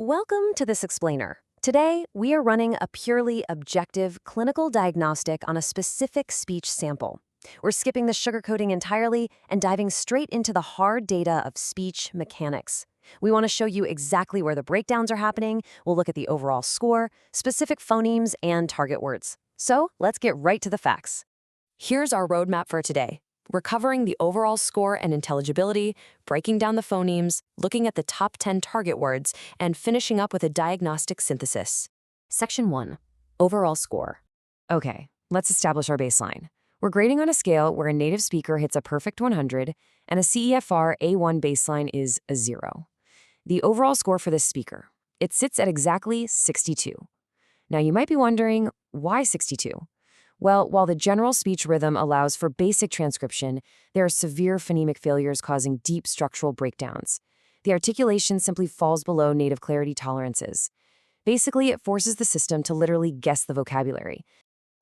Welcome to this explainer. Today, we are running a purely objective clinical diagnostic on a specific speech sample. We're skipping the sugarcoating entirely and diving straight into the hard data of speech mechanics. We want to show you exactly where the breakdowns are happening. We'll look at the overall score, specific phonemes, and target words. So let's get right to the facts. Here's our roadmap for today. We're covering the overall score and intelligibility, breaking down the phonemes, looking at the top 10 target words, and finishing up with a diagnostic synthesis. Section 1. Overall score. Okay, let's establish our baseline. We're grading on a scale where a native speaker hits a perfect 100 and a CEFR A1 baseline is a 0. The overall score for this speaker, it sits at exactly 62. Now you might be wondering, why 62? Well, while the general speech rhythm allows for basic transcription, there are severe phonemic failures causing deep structural breakdowns. The articulation simply falls below native clarity tolerances. Basically, it forces the system to literally guess the vocabulary.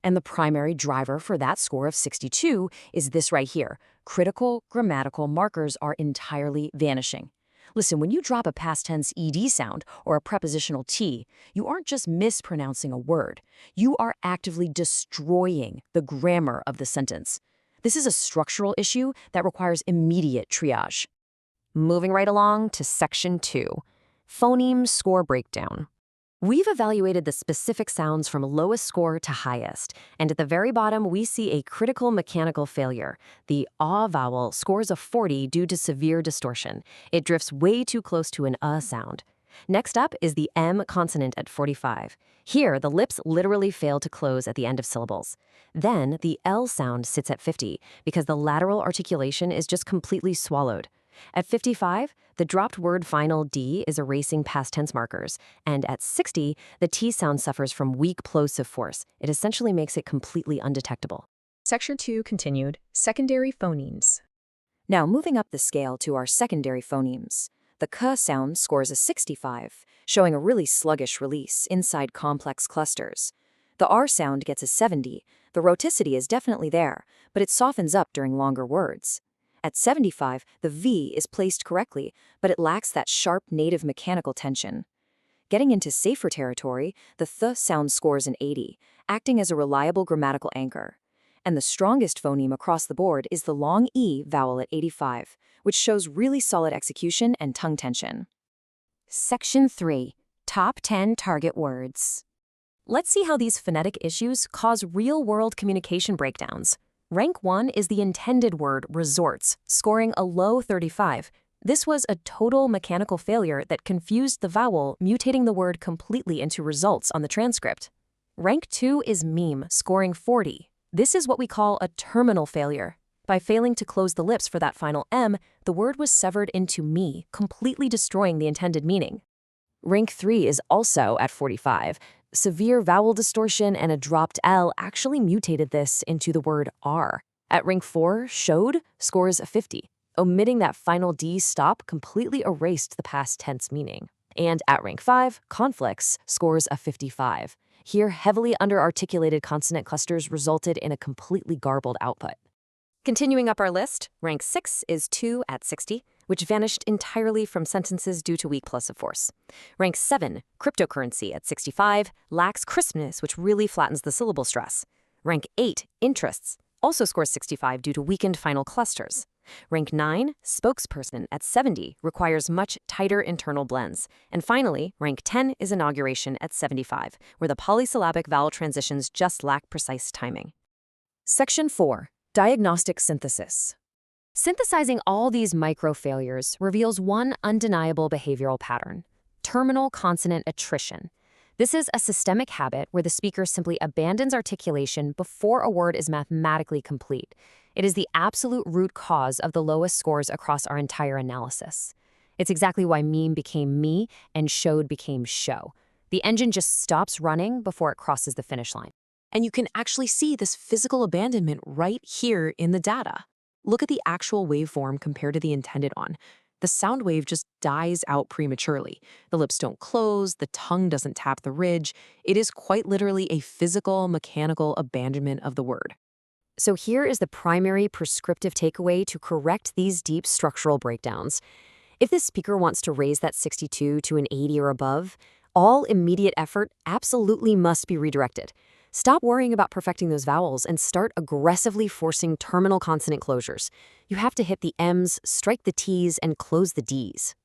And the primary driver for that score of 62 is this right here. Critical grammatical markers are entirely vanishing. Listen, when you drop a past tense ed sound or a prepositional t, you aren't just mispronouncing a word. You are actively destroying the grammar of the sentence. This is a structural issue that requires immediate triage. Moving right along to Section 2, Phoneme Score Breakdown. We've evaluated the specific sounds from lowest score to highest, and at the very bottom we see a critical mechanical failure. The ah vowel scores a 40 due to severe distortion. It drifts way too close to an sound. Next up is the M consonant at 45. Here, the lips literally fail to close at the end of syllables. Then, the L sound sits at 50 because the lateral articulation is just completely swallowed. At 55, the dropped word final D is erasing past tense markers, and at 60, the T sound suffers from weak plosive force. It essentially makes it completely undetectable. Section 2 continued, Secondary Phonemes. Now, moving up the scale to our secondary phonemes. The K sound scores a 65, showing a really sluggish release inside complex clusters. The R sound gets a 70. The rhoticity is definitely there, but it softens up during longer words. At 75, the V is placed correctly, but it lacks that sharp native mechanical tension. Getting into safer territory, the th sound scores an 80, acting as a reliable grammatical anchor. And the strongest phoneme across the board is the long E vowel at 85, which shows really solid execution and tongue tension. Section 3. Top 10 Target Words. Let's see how these phonetic issues cause real-world communication breakdowns. Rank 1 is the intended word resorts, scoring a low 35. This was a total mechanical failure that confused the vowel, mutating the word completely into results on the transcript. Rank 2 is meme, scoring 40. This is what we call a terminal failure. By failing to close the lips for that final M, the word was severed into me, completely destroying the intended meaning. Rank 3 is also at 45. Severe vowel distortion and a dropped L actually mutated this into the word R. At rank 4, showed scores a 50. Omitting that final D stop completely erased the past tense meaning. And at rank 5, conflicts scores a 55. Here, heavily under-articulated consonant clusters resulted in a completely garbled output. Continuing up our list, rank 6 is 2 at 60, which vanished entirely from sentences due to weak plosive force. Rank 7, cryptocurrency at 65, lacks crispness, which really flattens the syllable stress. Rank 8, interests, also scores 65 due to weakened final clusters. Rank 9, spokesperson at 70, requires much tighter internal blends. And finally, rank 10 is inauguration at 75, where the polysyllabic vowel transitions just lack precise timing. Section 4. Diagnostic synthesis. Synthesizing all these micro-failures reveals one undeniable behavioral pattern: terminal consonant attrition. This is a systemic habit where the speaker simply abandons articulation before a word is mathematically complete. It is the absolute root cause of the lowest scores across our entire analysis. It's exactly why meme became me and showed became show. The engine just stops running before it crosses the finish line. And you can actually see this physical abandonment right here in the data. Look at the actual waveform compared to the intended one. The sound wave just dies out prematurely. The lips don't close, the tongue doesn't tap the ridge. It is quite literally a physical, mechanical abandonment of the word. So here is the primary prescriptive takeaway to correct these deep structural breakdowns. If this speaker wants to raise that 62 to an 80 or above, all immediate effort absolutely must be redirected. Stop worrying about perfecting those vowels and start aggressively forcing terminal consonant closures. You have to hit the M's, strike the T's, and close the D's.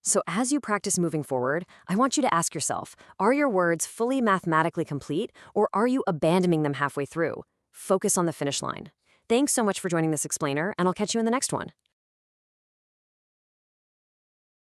So as you practice moving forward, I want you to ask yourself, are your words fully mathematically complete, or are you abandoning them halfway through? Focus on the finish line. Thanks so much for joining this explainer, and I'll catch you in the next one.